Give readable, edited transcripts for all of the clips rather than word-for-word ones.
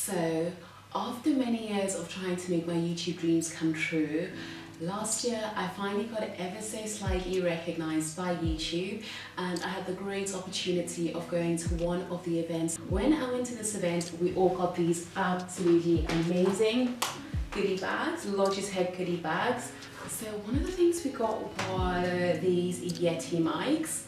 So, after many years of trying to make my YouTube dreams come true, last year I finally got ever so slightly recognized by YouTube, and I had the great opportunity of going to one of the events. When I went to this event, we all got these absolutely amazing goodie bags, Logitech goodie bags. So one of the things we got were these Yeti mics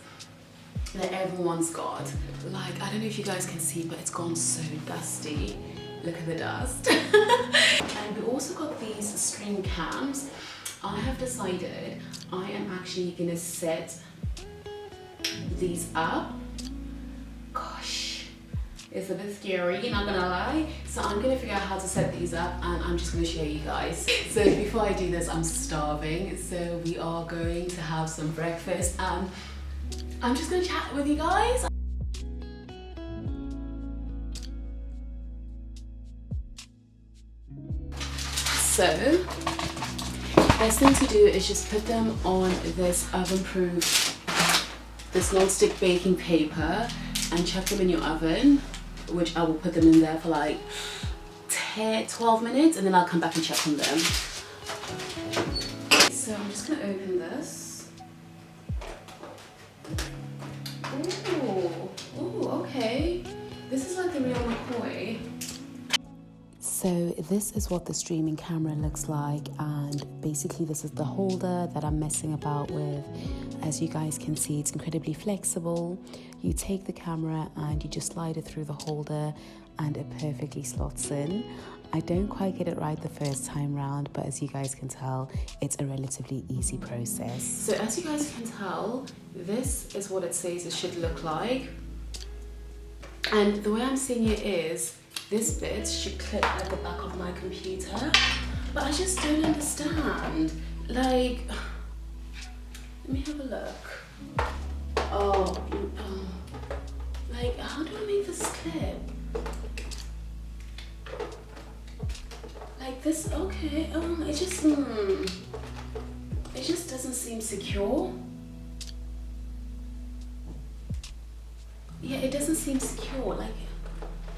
that everyone's got. Like, I don't know if you guys can see, but it's gone so dusty. Look at the dust. And we also got these stream cams. I have decided I am actually gonna set these up. Gosh, it's a bit scary, not gonna lie. So I'm gonna figure out how to set these up, and I'm just gonna show you guys. So before I do this, I'm starving. So we are going to have some breakfast, and I'm just gonna chat with you guys. So, best thing to do is just put them on this oven-proof, this non-stick baking paper, and chuck them in your oven, which I will put them in there for like 12 minutes, and then I'll come back and check on them. So I'm just gonna open this. Ooh, okay. This is like the real McCoy. So this is what the streaming camera looks like, and basically this is the holder that I'm messing about with. As you guys can see, it's incredibly flexible. You take the camera and you just slide it through the holder and it perfectly slots in. I don't quite get it right the first time round, but as you guys can tell, it's a relatively easy process. So as you guys can tell, this is what it says it should look like. And the way I'm seeing it is, this bit should clip at the back of my computer, but I just don't understand. Like, let me have a look. Oh, like, how do I make this clip? Like this, okay, it just doesn't seem secure. Yeah, it doesn't seem secure, like,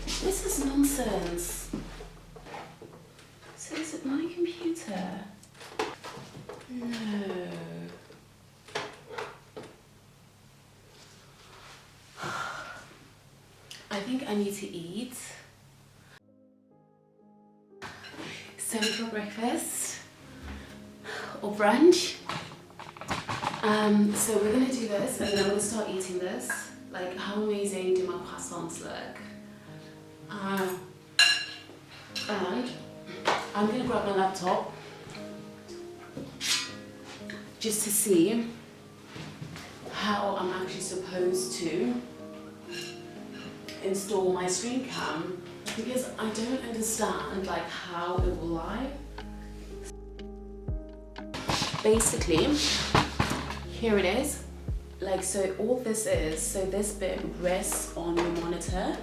this is nonsense. So is it my computer? No. I think I need to eat. So for breakfast or brunch. So we're gonna do this, and then I'm gonna start eating this. Like, how amazing do my croissants look? And I'm gonna grab my laptop just to see how I'm actually supposed to install my stream cam, because I don't understand like how it will lie. Basically, here it is. Like, so all this is, so this bit rests on your monitor,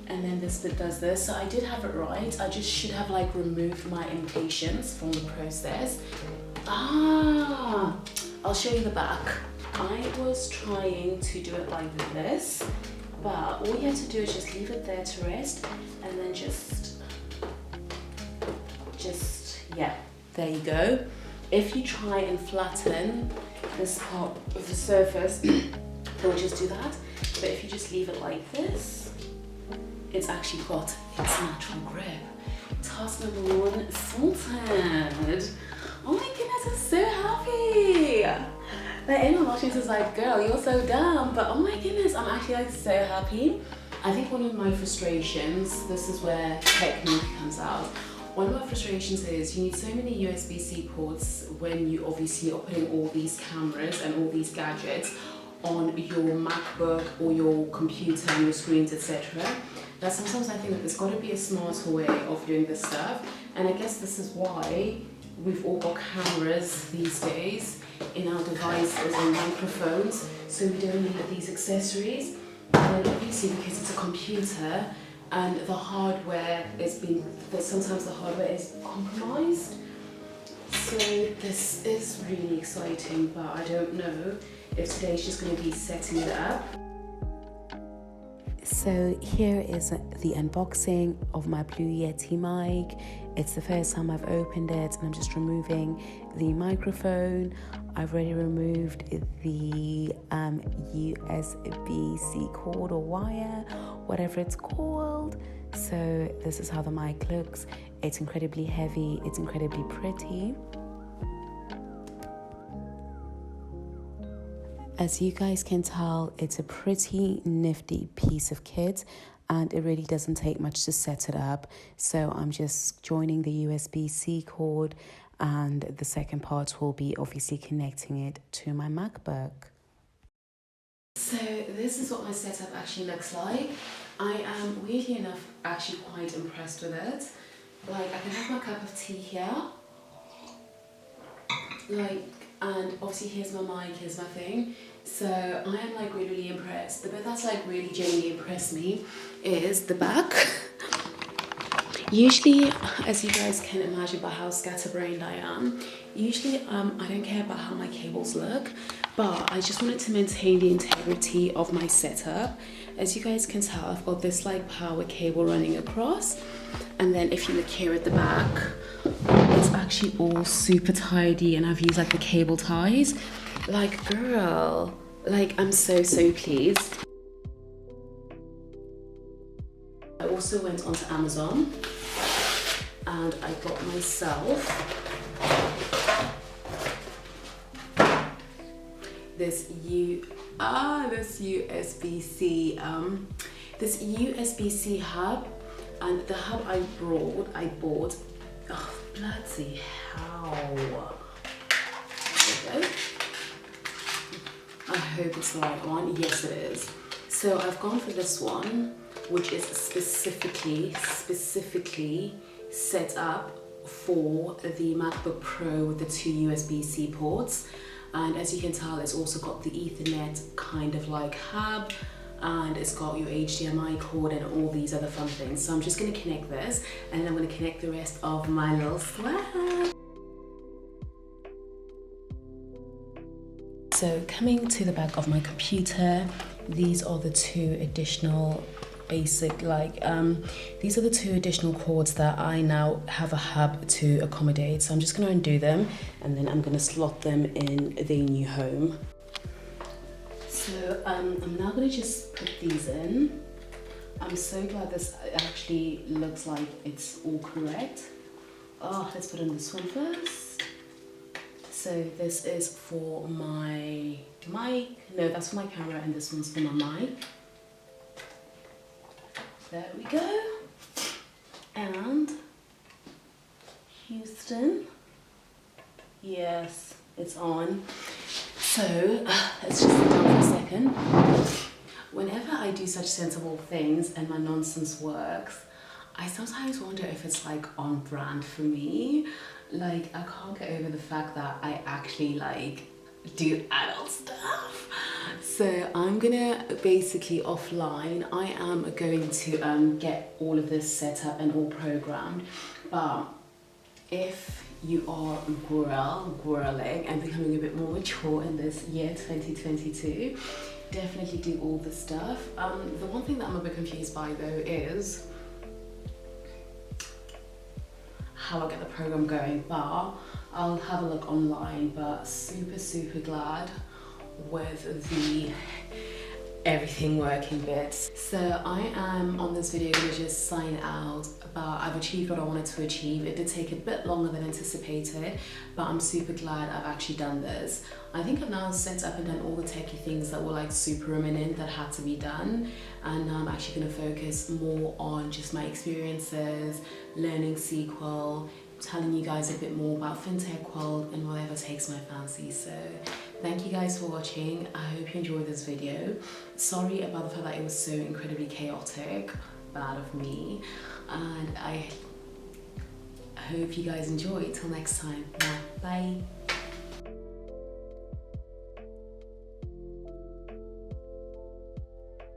and then this bit does this. So I did have it right. I just should have like removed my impatience from the process. I'll show you the back. I was trying to do it like this, but all you have to do is just leave it there to rest, and then just, yeah, there you go. If you try and flatten this part of the surface, it will just do that. But if you just leave it like this, it's actually got its natural grip. Task number 1 sorted. Oh my goodness, I'm so happy. Like, anyone watching this is like, girl, you're so dumb. But oh my goodness, I'm actually like so happy. I think one of my frustrations, this is where technique comes out. One of my frustrations is you need so many USB-C ports when you obviously are putting all these cameras and all these gadgets on your MacBook or your computer and your screens, etc. That sometimes I think that there's got to be a smarter way of doing this stuff. And I guess this is why we've all got cameras these days in our devices and microphones, so we don't need these accessories. And then obviously because it's a computer, and the hardware sometimes the hardware is compromised. So this is really exciting, but I don't know if today's just going to be setting it up. So here is the unboxing of my Blue Yeti mic. It's the first time I've opened it, and I'm just removing the microphone. I've already removed the USB-C cord or wire, whatever it's called. So this is how the mic looks. It's incredibly heavy, it's incredibly pretty. As you guys can tell, it's a pretty nifty piece of kit, and it really doesn't take much to set it up. So I'm just joining the USB-C cord, and the second part will be obviously connecting it to my MacBook. So this is what my setup actually looks like. I am, weirdly enough, actually quite impressed with it. Like, I can have my cup of tea here. And obviously here's my mic, here's my thing. So I am like really impressed. The bit that's like really genuinely impressed me is the back. Usually, as you guys can imagine by how scatterbrained I am, usually I don't care about how my cables look, but I just wanted to maintain the integrity of my setup. As you guys can tell, I've got this like power cable running across, and then if you look here at the back, it's actually all super tidy, and I've used like the cable ties. Like, girl, like I'm so pleased. I also went onto Amazon and I got myself this USB-C hub, and the hub I bought. Oh, bloody hell. There we go. I hope it's the right one. Yes, it is. So I've gone for this one, which is specifically set up for the MacBook Pro with the 2 USB-C ports. And as you can tell, it's also got the Ethernet kind of like hub, and it's got your HDMI cord and all these other fun things. So I'm just going to connect this, and then I'm going to connect the rest of my little swag. So coming to the back of my computer, these are the two additional these are the two additional cords that I now have a hub to accommodate. So I'm just going to undo them, and then I'm going to slot them in the new home. So I'm now going to just put these in. I'm so glad this actually looks like it's all correct. Oh, let's put in this one first. So this is for my mic. No, that's for my camera, and this one's for my mic. There we go. And Houston. Yes, it's on. So let's just sit down for a second. Whenever I do such sensible things and my nonsense works, I sometimes wonder if it's like on brand for me. Like, I can't get over the fact that I actually like do adult stuff. So I'm gonna basically offline, I am going to get all of this set up and all programmed. But if you are growling and becoming a bit more mature in this year 2022, definitely do all the stuff. The one thing that I'm a bit confused by though is how I get the program going, but I'll have a look online. But super glad with the everything working bits. So I am on this video gonna just sign out, but I've achieved what I wanted to achieve. It did take a bit longer than anticipated, but I'm super glad I've actually done this. I think I've now set up and done all the techie things that were like super imminent that had to be done, and now I'm actually gonna focus more on just my experiences, learning SQL, telling you guys a bit more about fintech world and whatever takes my fancy. So thank you guys for watching. I hope you enjoyed this video. Sorry about the fact that it was so incredibly chaotic, bad of me, and I hope you guys enjoy. Till next time, bye.